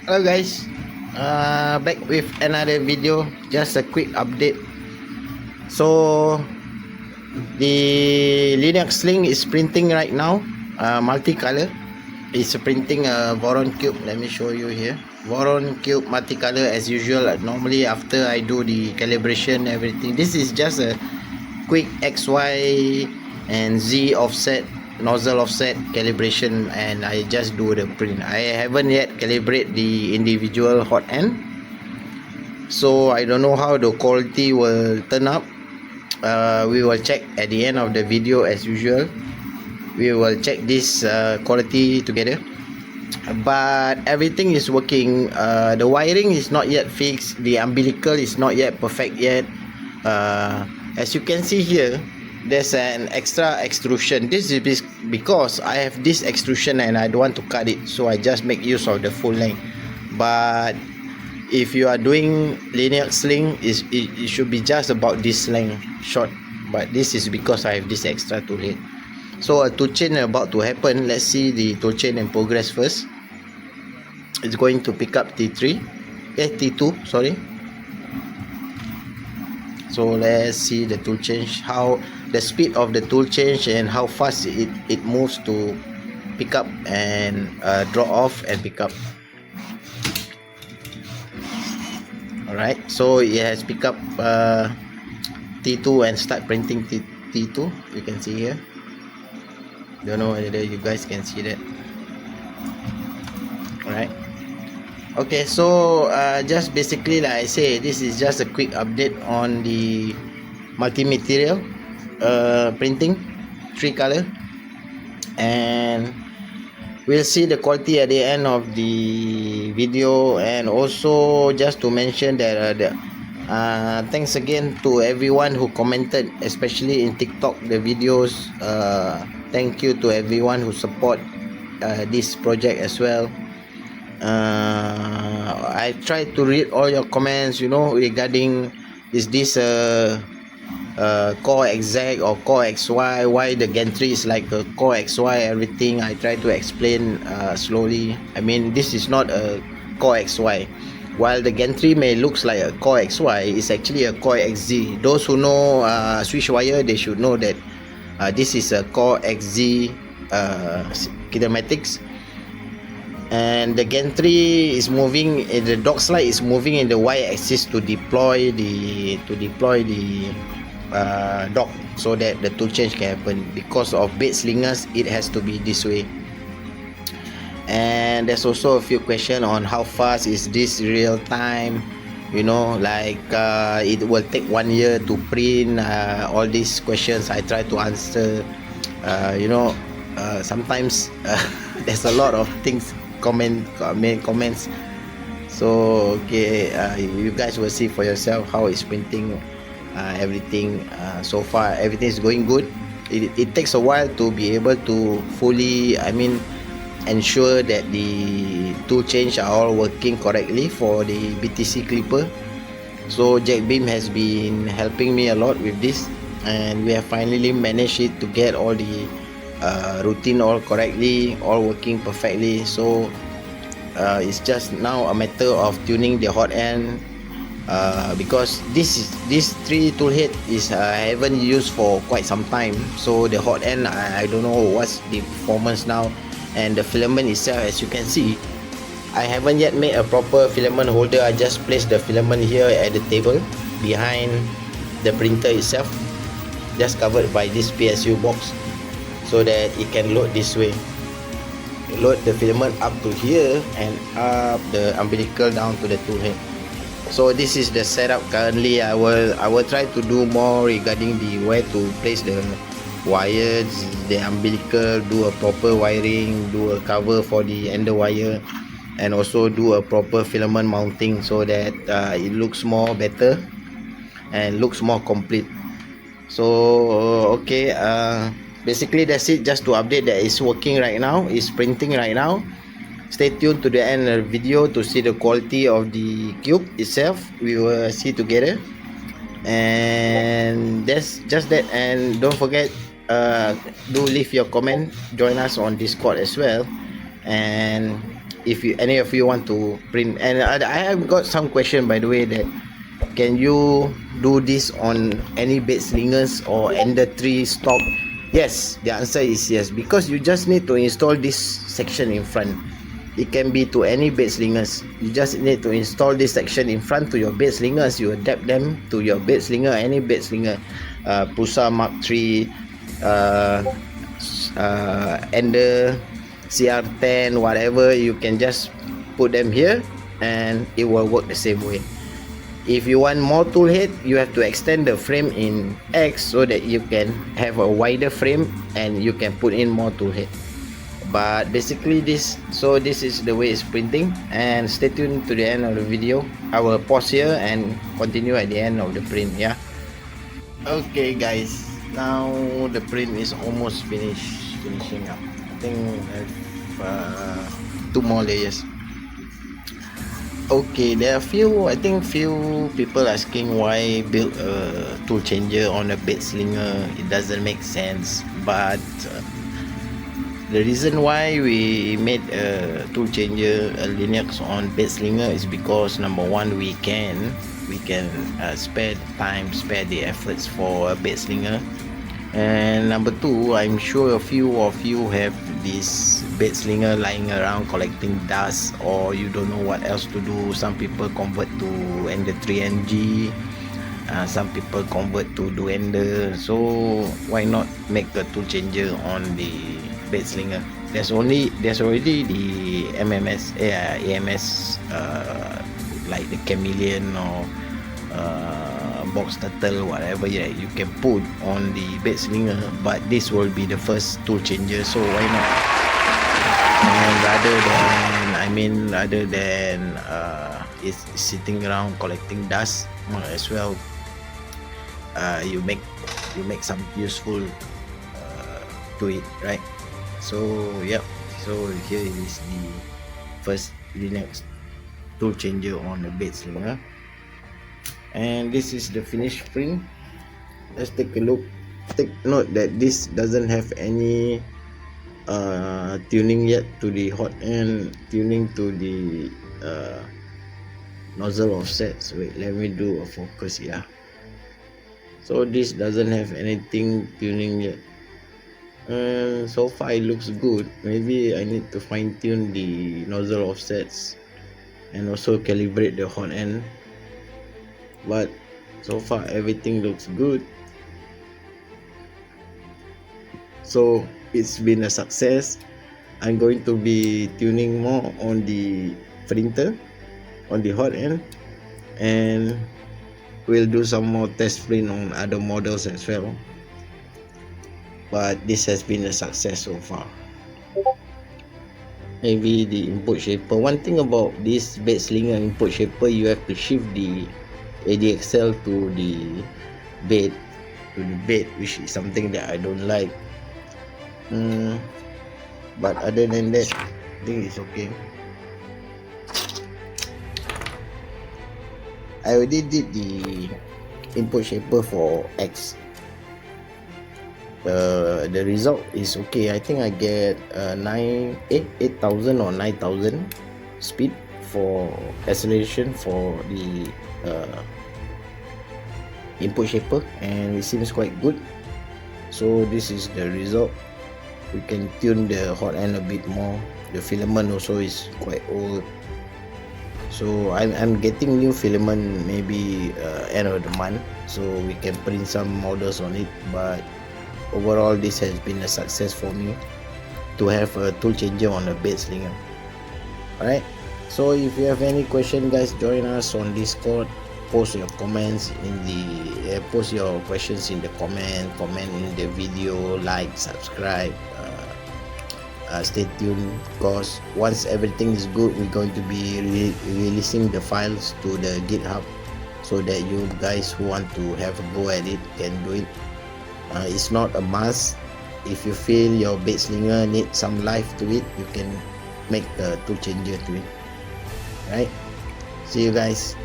Hello guys, back with another video. Just a quick update. So the Linux Sling is printing right now, multicolor. It's printing a Voron cube. Let me show you here. Voron cube multicolor as usual. Normally after I do the calibration, everything. This is just a quick XY and Z offset, nozzle offset calibration, and I just do the print. I haven't yet calibrate the individual hot end, so I don't know how the quality will turn up. We will check at the end of the video as usual. We will check this quality together, but everything is working. The wiring is not yet fixed. The umbilical is not yet perfect yet. As you can see here, there's an extra extrusion. This is because I have this extrusion and I don't want to cut it, so I just make use of the full length. But if you are doing Lineux Sling, it should be just about this length short, but this is because I have this extra tool head. So a tool chain about to happen. Let's see the tool chain in progress first. It's going to pick up T2, sorry. So let's see the tool change, how the speed of the tool change and how fast it moves to pick up and draw off and pick up. Alright, so it has picked up T2 and start printing T2. You can see here. Don't know whether you guys can see that. Alright. Okay, so just basically like I say, this is just a quick update on the multi-material printing, 3 color, and we'll see the quality at the end of the video. And also just to mention that thanks again to everyone who commented, especially in TikTok, the videos. Thank you to everyone who support this project as well. I try to read all your comments, regarding is this core exact or core XY, why the gantry is like a core XY, everything. I try to explain slowly. I mean, this is not a core XY. While the gantry may looks like a core XY, it's actually a core XZ. Those who know switch wire, they should know that this is a core XZ kinematics. And the gantry is moving, the dog slide is moving in the y-axis to deploy the dog, so that the tool change can happen. Because of Bedslingers, it has to be this way. And there's also a few questions on how fast is this real time, like it will take 1 year to print. All these questions I try to answer. Sometimes there's a lot of things comments. So okay, you guys will see for yourself how it's printing everything. So far everything is going good. It takes a while to be able to fully, ensure that the tool change are all working correctly for the BTC clipper. So Jack Beam has been helping me a lot with this, and we have finally managed it to get all the routine all correctly, all working perfectly. So it's just now a matter of tuning the hot end, because this 3 tool head is I haven't used for quite some time. So the hot end, I don't know what's the performance now. And the filament itself, as you can see, I haven't yet made a proper filament holder. I just placed the filament here at the table behind the printer itself, just covered by this PSU box, so that it can load this way. Load the filament up to here and up the umbilical down to the tool head. So this is the setup currently. I will try to do more regarding the where to place the wires, the umbilical, do a proper wiring, do a cover for the ender wire, and also do a proper filament mounting, so that it looks more better and looks more complete. So okay, basically that's it. Just to update that it's working right now, it's printing right now. Stay tuned to the end of the video to see the quality of the cube itself. We will see together. And that's just that. And don't forget, do leave your comment, join us on Discord as well, and if any of you want to print. And I have got some question, by the way, that can you do this on any Bedslingers or Ender 3 stock? Yes, the answer is yes, because you just need to install this section in front. It can be to any Bedslingers. You just need to install this section in front to your Bedslingers. You adapt them to your Bedslinger, any Bedslinger, Prusa Mark 3, Ender, CR10, whatever. You can just put them here and it will work the same way. If you want more tool head, you have to extend the frame in X so that you can have a wider frame and you can put in more tool head. But basically this is the way it's printing, and stay tuned to the end of the video. I will pause here and continue at the end of the print. Yeah, okay guys, now the print is almost finishing up. I think I have 2 more layers. Okay, there are few people asking why build a Toolchanger on a Bedslinger. It doesn't make sense, but the reason why we made a Toolchanger, a Linux on Bedslinger, is because number one, we can spare the time, spare the efforts for a Bedslinger, and number two, I'm sure a few of you have this Bedslinger lying around collecting dust, or you don't know what else to do. Some people convert to Ender 3NG, some people convert to Duender, so why not make a Toolchanger on the Bedslinger? There's already the AMS like the Chameleon or Box Turtle, whatever, yeah, you can put on the Bedslinger, but this will be the first Toolchanger, so why not? And rather than it's sitting around collecting dust, as well you make some useful to it, right? So yep, so here is the first Linux Toolchanger on the Bedslinger, and this is the finished print. Let's take a look. Take note that this doesn't have any tuning yet to the hot end, tuning to the nozzle offsets. Wait, let me do a focus here. So this doesn't have anything tuning yet, and so far it looks good. Maybe I need to fine tune the nozzle offsets and also calibrate the hot end, but so far everything looks good. So it's been a success. I'm going to be tuning more on the printer, on the hot end, and we'll do some more test print on other models as well. But this has been a success so far. Maybe the input shaper. One thing about this Bedslinger input shaper, you have to shift the ADXL to the bed, which is something that I don't like. But other than that, I think it's okay. I already did the input shaper for X. The result is okay. I think I get 8,000 or 9,000 speed for acceleration for the input shaper, and it seems quite good. So this is the result. We can tune the hot end a bit more. The filament also is quite old, so I'm getting new filament maybe end of the month, so we can print some models on it. But overall, this has been a success for me to have a Toolchanger on a Bedslinger. Alright, so if you have any question, guys, join us on Discord. Post your comments in the post your questions in the comment in the video, like, subscribe, stay tuned, because once everything is good, we're going to be releasing the files to the GitHub, so that you guys who want to have a go at it can do it. It's not a must. If you feel your Bedslinger needs some life to it, you can make the Toolchanger to it. Right, see you guys.